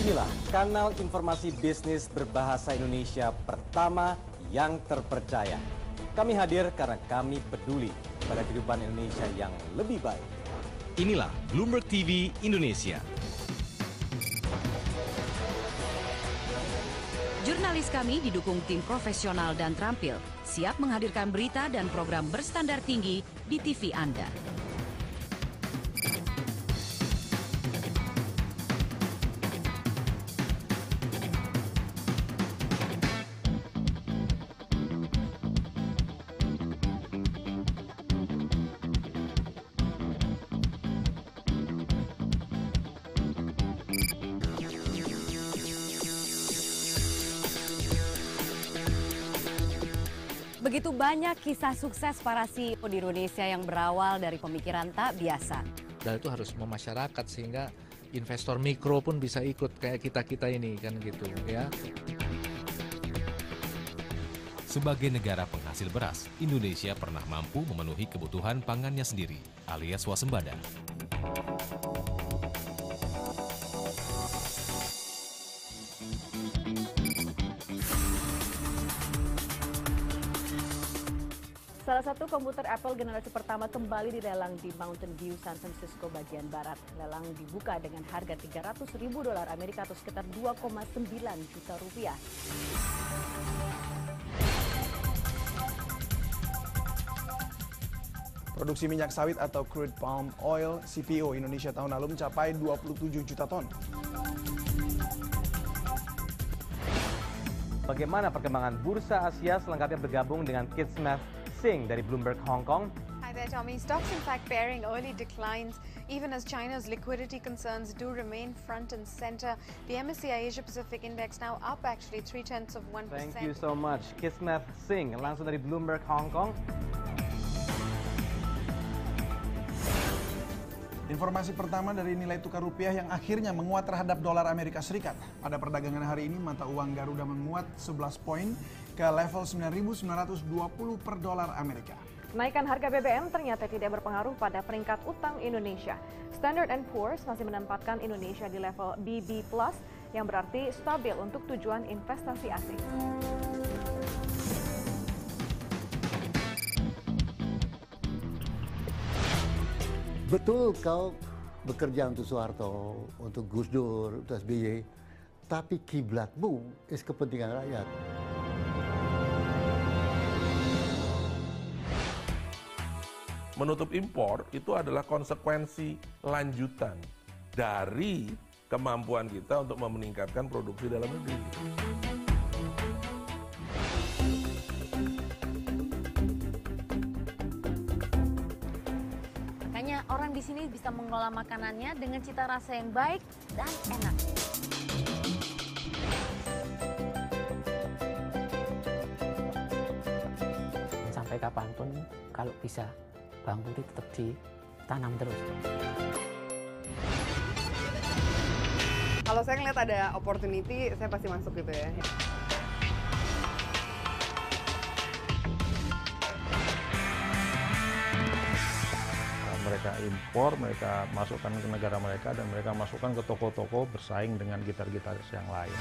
Inilah kanal informasi bisnis berbahasa Indonesia pertama yang terpercaya. Kami hadir karena kami peduli pada kehidupan Indonesia yang lebih baik. Inilah Bloomberg TV Indonesia. Jurnalis kami didukung tim profesional dan terampil, siap menghadirkan berita dan program berstandar tinggi di TV Anda. Begitu banyak kisah sukses para CEO di Indonesia yang berawal dari pemikiran tak biasa. Dan itu harus memasyarakat sehingga investor mikro pun bisa ikut kayak kita-kita ini kan gitu ya. Sebagai negara penghasil beras, Indonesia pernah mampu memenuhi kebutuhan pangannya sendiri, alias swasembada. Salah satu komputer Apple generasi pertama kembali dilelang di Mountain View, San Francisco bagian barat. Lelang dibuka dengan harga $300.000 Amerika atau sekitar 2,9 juta rupiah. Produksi minyak sawit atau crude palm oil CPO Indonesia tahun lalu mencapai 27 juta ton. Bagaimana perkembangan bursa Asia selengkapnya bergabung dengan Kismet Singh dari Bloomberg Hong Kong. Hi there, Tommy. Stocks in fact bearing early declines even as China's liquidity concerns do remain front and center. The MSCI Asia Pacific Index now up actually 0.3%. Thank you so much, Kismet Singh, langsung dari Bloomberg Hong Kong. Informasi pertama dari nilai tukar rupiah yang akhirnya menguat terhadap dolar Amerika Serikat. Pada perdagangan hari ini, mata uang Garuda menguat 11 poin ke level 9.920 per dolar Amerika. Kenaikan harga BBM ternyata tidak berpengaruh pada peringkat utang Indonesia. Standard & Poor's masih menempatkan Indonesia di level BB+, yang berarti stabil untuk tujuan investasi asing. Betul kau bekerja untuk Soeharto, untuk Gus Dur, untuk SBY, tapi kiblatmu is kepentingan rakyat. Menutup impor itu adalah konsekuensi lanjutan dari kemampuan kita untuk meningkatkan produksi dalam negeri. Makanya orang di sini bisa mengelola makanannya dengan cita rasa yang baik dan enak. Sampai kapanpun kalau bisa bawang putih tetap ditanam terus. Kalau saya ngeliat ada opportunity, saya pasti masuk gitu ya. Mereka impor, mereka masukkan ke negara mereka, dan mereka masukkan ke toko-toko bersaing dengan gitaris-gitaris yang lain.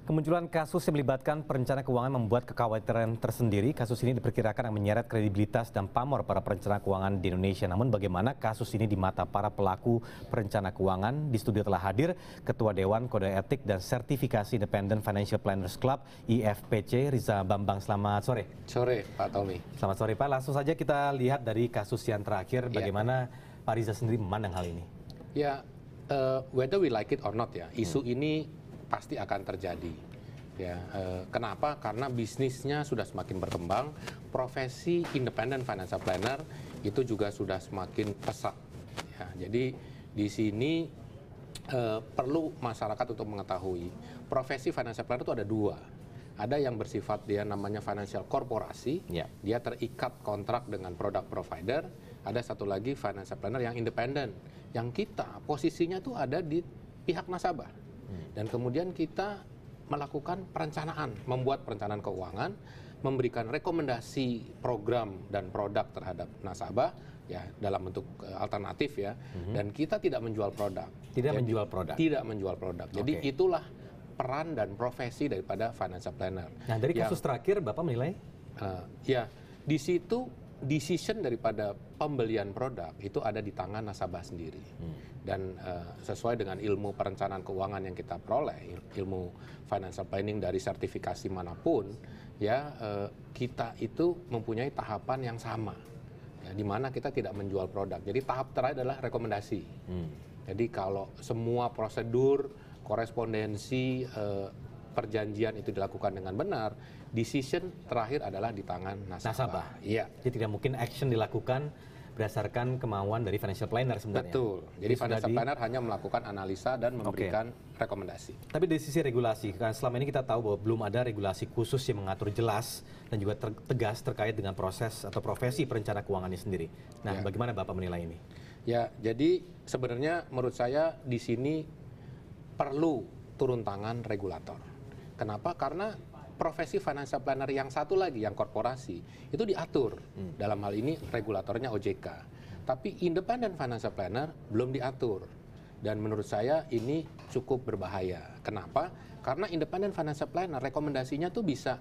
Kemunculan kasus yang melibatkan perencana keuangan membuat kekhawatiran tersendiri. Kasus ini diperkirakan akan menyeret kredibilitas dan pamor para perencana keuangan di Indonesia. Namun bagaimana kasus ini di mata para pelaku perencana keuangan? Di studio telah hadir Ketua Dewan Kode Etik dan Sertifikasi Independent Financial Planners Club IFPC, Riza Bambang. Selamat sore. Sore, Pak Tommy. Selamat sore, Pak. Langsung saja kita lihat dari kasus yang terakhir, bagaimana Pak Riza sendiri memandang hal ini? Ya, whether we like it or not ya, isu ini pasti akan terjadi. Ya, kenapa? Karena bisnisnya sudah semakin berkembang, profesi independent financial planner itu juga sudah semakin pesat. Ya, jadi di sini perlu masyarakat untuk mengetahui profesi financial planner itu ada dua. Ada yang bersifat dia namanya financial korporasi, dia terikat kontrak dengan produk provider. Ada satu lagi financial planner yang independen, yang kita posisinya tuh ada di pihak nasabah. Dan kemudian kita melakukan perencanaan, membuat perencanaan keuangan, memberikan rekomendasi program dan produk terhadap nasabah ya dalam bentuk alternatif ya. Dan kita tidak menjual produk. Tidak menjual produk. Tidak menjual produk. Jadi itulah peran dan profesi daripada financial planner. Nah, dari kasus terakhir Bapak menilai? Ya, di situ decision daripada pembelian produk itu ada di tangan nasabah sendiri. Dan sesuai dengan ilmu perencanaan keuangan yang kita peroleh, ilmu financial planning dari sertifikasi manapun, ya kita itu mempunyai tahapan yang sama, ya, di mana kita tidak menjual produk. Jadi tahap terakhir adalah rekomendasi. Jadi kalau semua prosedur, korespondensi, perjanjian itu dilakukan dengan benar, decision terakhir adalah di tangan nasabah. Iya. Jadi tidak mungkin action dilakukan berdasarkan kemauan dari financial planner sebenarnya. Betul. Jadi financial planner hanya melakukan analisa dan memberikan rekomendasi. Tapi dari sisi regulasi, kan selama ini kita tahu bahwa belum ada regulasi khusus yang mengatur jelas dan juga tegas terkait dengan proses atau profesi perencana keuangannya sendiri. Nah, bagaimana Bapak menilai ini? Ya, jadi sebenarnya menurut saya di sini perlu turun tangan regulator. Kenapa? Karena profesi financial planner yang satu lagi, yang korporasi, itu diatur. Dalam hal ini regulatornya OJK. Tapi independent financial planner belum diatur. Dan menurut saya ini cukup berbahaya. Kenapa? Karena independent financial planner rekomendasinya tuh bisa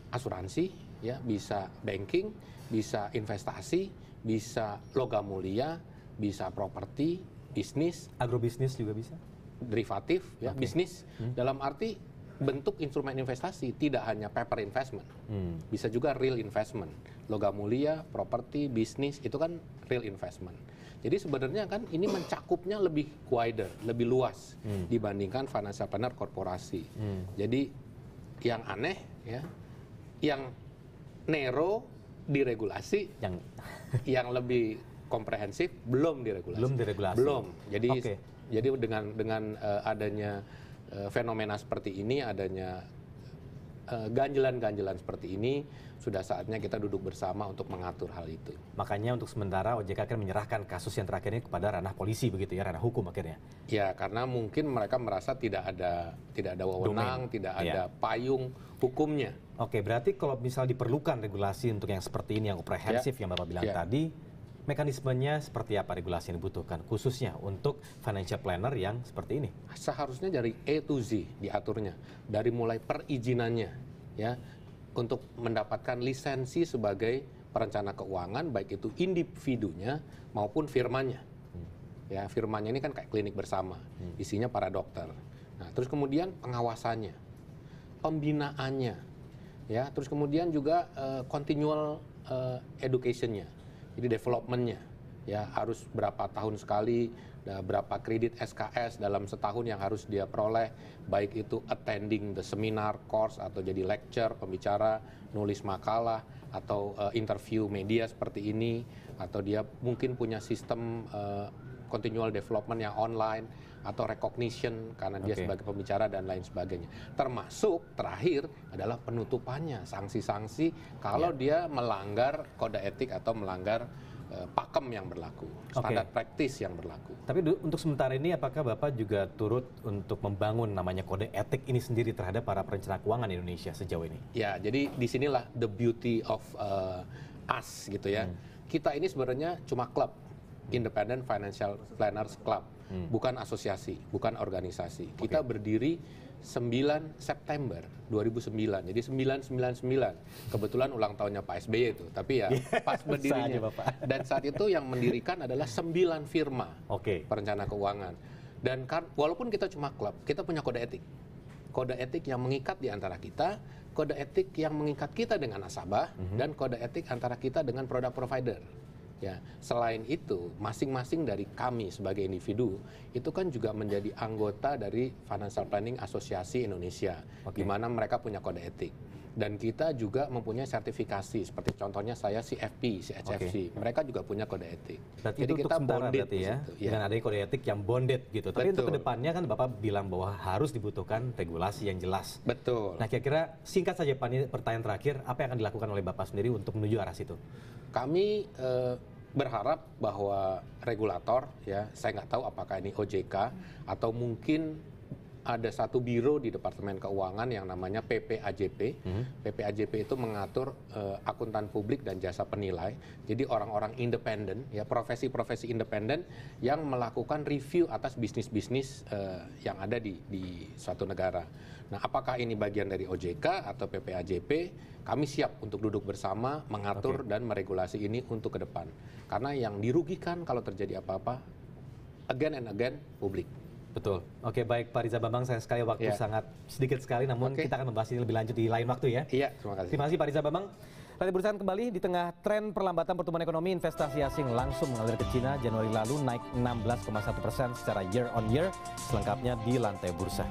asuransi, ya, bisa banking, bisa investasi, bisa logam mulia, bisa properti, bisnis. Agrobisnis juga bisa? Derivatif, ya, bisnis. Dalam arti bentuk instrumen investasi tidak hanya paper investment, bisa juga real investment, logam mulia, properti, bisnis itu kan real investment. Jadi sebenarnya kan ini mencakupnya lebih wider, lebih luas dibandingkan financial planner korporasi. Jadi yang aneh ya, yang narrow diregulasi, yang lebih komprehensif belum diregulasi. Belum diregulasi. Belum. Jadi dengan adanya fenomena seperti ini, adanya ganjelan-ganjelan seperti ini, sudah saatnya kita duduk bersama untuk mengatur hal itu. Makanya untuk sementara OJK akan menyerahkan kasus yang terakhir ini kepada ranah polisi begitu ya, ranah hukum akhirnya. Ya, karena mungkin mereka merasa tidak ada wewenang, tidak ada payung hukumnya. Oke, berarti kalau misal diperlukan regulasi untuk yang seperti ini, yang komprehensif yang Bapak bilang tadi, mekanismenya seperti apa regulasi yang dibutuhkan khususnya untuk financial planner yang seperti ini? Seharusnya dari A to Z diaturnya, dari mulai perizinannya ya, untuk mendapatkan lisensi sebagai perencana keuangan, baik itu individunya maupun firmanya. Ya, firmanya ini kan kayak klinik bersama, isinya para dokter. Nah, terus kemudian pengawasannya, pembinaannya, ya, terus kemudian juga continual educationnya. Jadi developmentnya, ya harus berapa tahun sekali, berapa kredit SKS dalam setahun yang harus dia peroleh, baik itu attending the seminar, course, atau jadi lecture, pembicara, nulis makalah, atau interview media seperti ini, atau dia mungkin punya sistem continual development yang online, atau recognition karena dia sebagai pembicara dan lain sebagainya. Termasuk terakhir adalah penutupannya, sanksi-sanksi kalau dia melanggar kode etik atau melanggar pakem yang berlaku, standar praktis yang berlaku. Tapi untuk sementara ini apakah Bapak juga turut untuk membangun namanya kode etik ini sendiri terhadap para perencana keuangan Indonesia sejauh ini? Ya, jadi disinilah the beauty of us gitu ya. Kita ini sebenarnya cuma klub, Independent Financial Planners Club. Bukan asosiasi, bukan organisasi. Kita berdiri 9 September 2009. Jadi 999. Kebetulan ulang tahunnya Pak SBY itu. Tapi ya pas berdirinya. Dan saat itu yang mendirikan adalah 9 firma perencana keuangan. Dan walaupun kita cuma klub, kita punya kode etik. Kode etik yang mengikat di antara kita, kode etik yang mengikat kita dengan nasabah, dan kode etik antara kita dengan produk provider. Ya, selain itu, masing-masing dari kami sebagai individu itu kan juga menjadi anggota dari Financial Planning Asosiasi Indonesia, di mana mereka punya kode etik. Dan kita juga mempunyai sertifikasi, seperti contohnya saya CFP, CHFC. Mereka juga punya kode etik. Berarti jadi itu kita bonded ya, dengan adanya kode etik yang bonded gitu. Tapi untuk kedepannya kan Bapak bilang bahwa harus dibutuhkan regulasi yang jelas. Betul. Nah, kira-kira singkat saja Pak, ini pertanyaan terakhir, apa yang akan dilakukan oleh Bapak sendiri untuk menuju arah situ? Kami berharap bahwa regulator, ya, saya nggak tahu apakah ini OJK atau mungkin ada satu biro di Departemen Keuangan yang namanya PPAJP. PPAJP itu mengatur akuntan publik dan jasa penilai. Jadi orang-orang independen, ya, profesi-profesi independen yang melakukan review atas bisnis-bisnis yang ada di suatu negara. Nah, apakah ini bagian dari OJK atau PPAJP? Kami siap untuk duduk bersama, mengatur dan meregulasi ini untuk ke depan. Karena yang dirugikan kalau terjadi apa-apa, again and again, publik. Betul. Oke, baik Pak Riza Bambang, sayang sekali waktu sangat sedikit sekali, namun kita akan membahas ini lebih lanjut di lain waktu ya. Iya, terima kasih. Terima kasih Pak Riza Bambang. Lantai bursa kembali di tengah tren perlambatan pertumbuhan ekonomi, investasi asing langsung mengalir ke Cina. Januari lalu naik 16,1% secara year on year. Selengkapnya di lantai bursa.